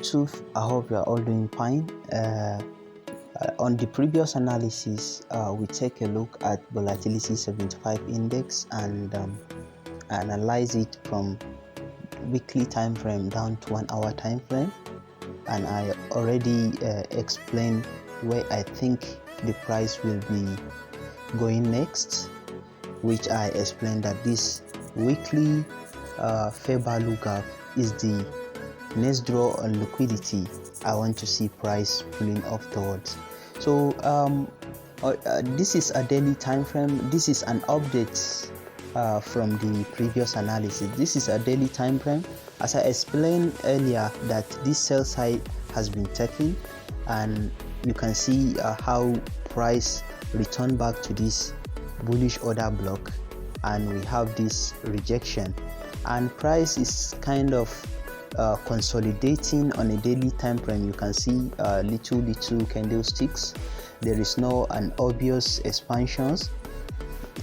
YouTube. I hope you are all doing fine. On the previous analysis, we take a look at volatility 75 index and analyze it from weekly time frame down to 1 hour time frame, and I already explained where I think the price will be going next, which I explained that this weekly fair value gap is the next draw on liquidity I want to see price pulling off towards. So this is a daily time frame. This is an update from the previous analysis. This is a daily time frame. As I explained earlier, that this sell side has been taken, and you can see how price returned back to this bullish order block, and we have this rejection, and price is kind of consolidating on a daily time frame. You can see little candlesticks. There is no an obvious expansions.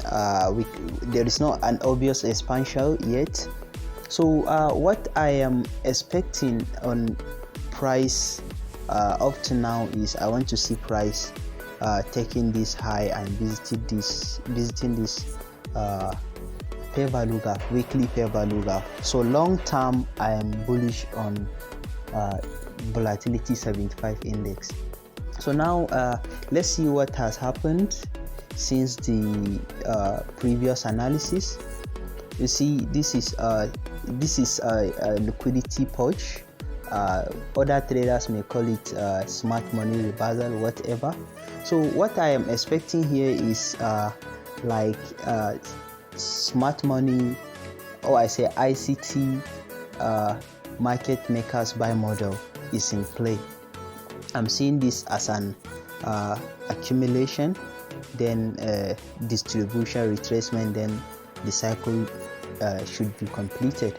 There is no an obvious expansion yet. So what I am expecting on price up to now is I want to see price taking this high and visiting this fair value gap, weekly fair value gap. So long term, I am bullish on volatility 75 index. So now let's see what has happened since the previous analysis. You see, this is a liquidity purge. Other traders may call it smart money reversal, whatever. So what I am expecting here is like smart money, or I say ICT market makers buy model is in play. I'm seeing this as an accumulation, then distribution, retracement, then the cycle should be completed.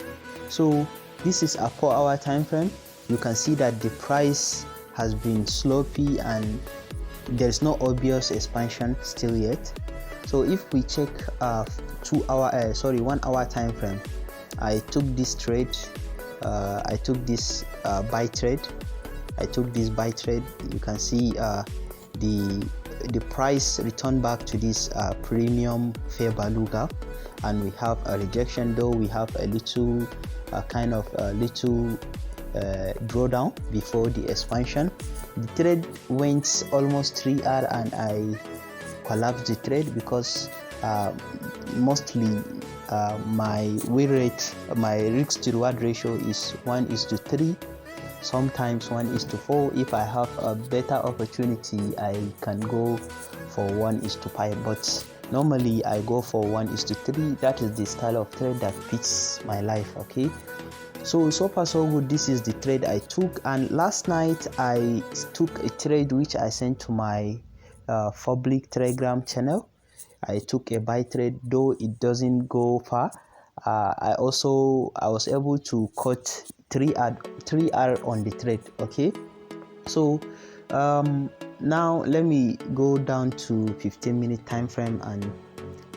So this is a 4 hour time frame. You can see that the price has been sloppy and there's no obvious expansion still yet. So if we check 1 hour time frame, I took this trade, I took this buy trade. You can see the price returned back to this premium fair value gap, and we have a rejection, though we have a little drawdown before the expansion. The trade went almost 3R and I collapsed the trade because mostly my win rate, my risk to reward ratio is 1:3, sometimes 1:4. If I have a better opportunity, I can go for 1:5, but normally I go for 1:3. That is the style of trade that fits my life. Okay, so far so good. This is the trade I took, and last night I took a trade which I sent to my public Telegram channel. I took a buy trade, though it doesn't go far. I was able to cut 3R on the trade. Okay, so now let me go down to 15-minute time frame and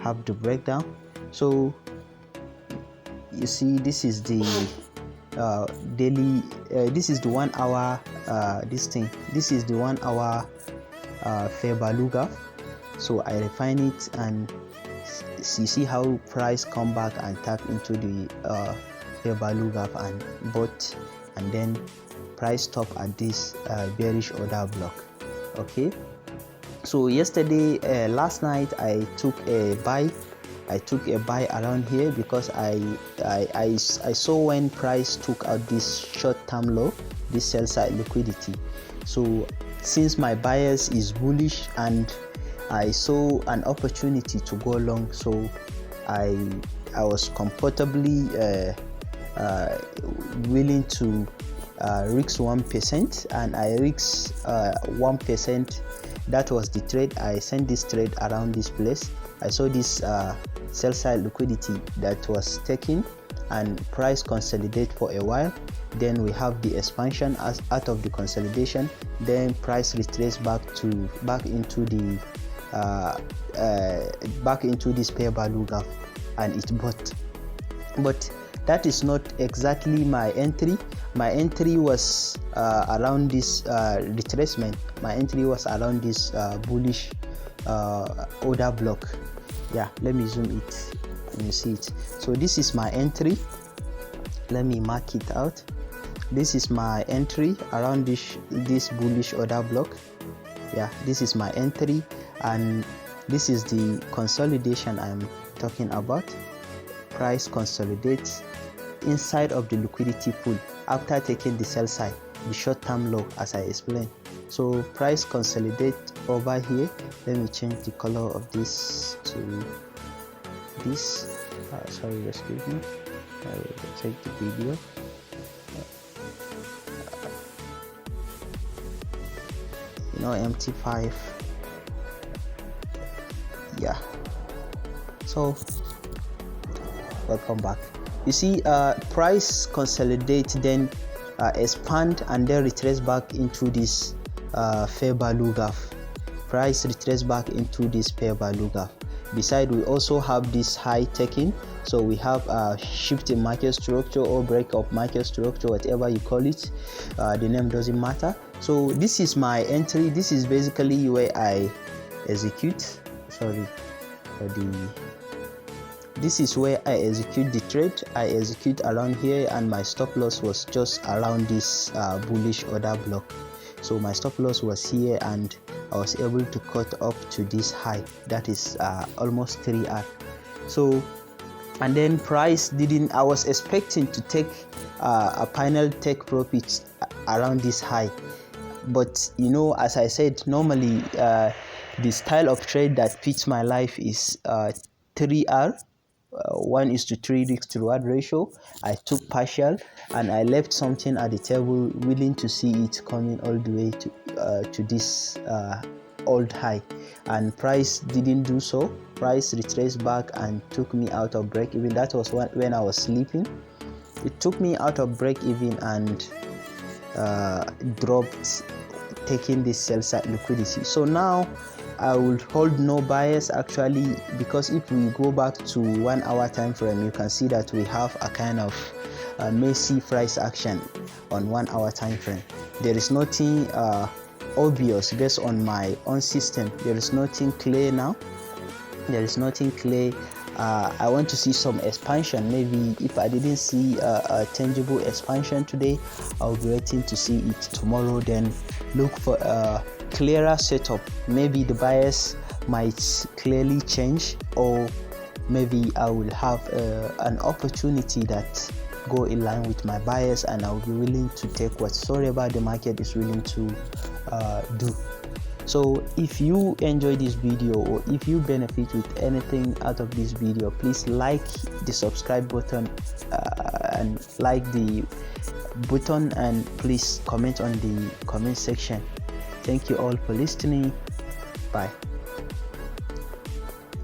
have the breakdown. So you see, this is the daily, this is the 1 hour this is the 1 hour fair value gap. So I refine it, and you see how price come back and tap into the fair value gap and bought, and then price stop at this bearish order block. Okay, so yesterday, last night, I took a buy. Around here because I saw when price took out this short-term low, this sell side liquidity. So since my bias is bullish and I saw an opportunity to go long, so I was comfortably willing to risk 1%, and I risked 1%. That was the trade. I sent this trade around this place. I saw this sell side liquidity that was taken, and price consolidate for a while. Then we have the expansion as out of the consolidation. Then price retrace back into this fair value gap, and it bought. But that is not exactly my entry. My entry was around this retracement. My entry was around this bullish order block. Yeah, let me zoom it and you see it. So this is my entry. Let me mark it out. This is my entry around this bullish order block. Yeah, this is my entry, and this is the consolidation I'm talking about. Price consolidates inside of the liquidity pool after taking the sell side, the short-term low, as I explained. So price consolidate over here. Let me change the color of this to this. Sorry, excuse me. I will take the video. MT5. Yeah, so welcome back. You see, price consolidate, then expand, and then retrace back into this fair value gap. Price retrace back into this fair value gap. Beside, we also have this high taking. So we have a shift in market structure or break of market structure, whatever you call it. The name doesn't matter. So this is my entry. This is basically where I execute. This is where I execute the trade. I execute around here, and my stop loss was just around this bullish order block. So my stop loss was here, and I was able to cut up to this high. That is almost 3R. So, and then price didn't. I was expecting to take a final take profit around this high, but as I said, normally the style of trade that fits my life is 3R. 1:3 risk to reward ratio. I took partial, and I left something at the table, willing to see it coming all the way to this old high, and price didn't do so. Price retraced back and took me out of break even. That was when I was sleeping. It took me out of break even and dropped, taking this sell side liquidity. So now I will hold no bias actually, because if we go back to 1 hour time frame, you can see that we have a kind of messy price action on 1 hour time frame. There is nothing obvious based on my own system. There is nothing clear now. There is nothing clear. I want to see some expansion. Maybe if I didn't see a tangible expansion today, I'll be waiting to see it tomorrow. Then look for a clearer setup. Maybe the bias might clearly change, or maybe I will have an opportunity that go in line with my bias, and I'll be willing to take whatsoever the market is willing to do. So if you enjoy this video, or if you benefit with anything out of this video, please like the subscribe button and like the button, and please comment on the comment section. Thank you all for listening. Bye.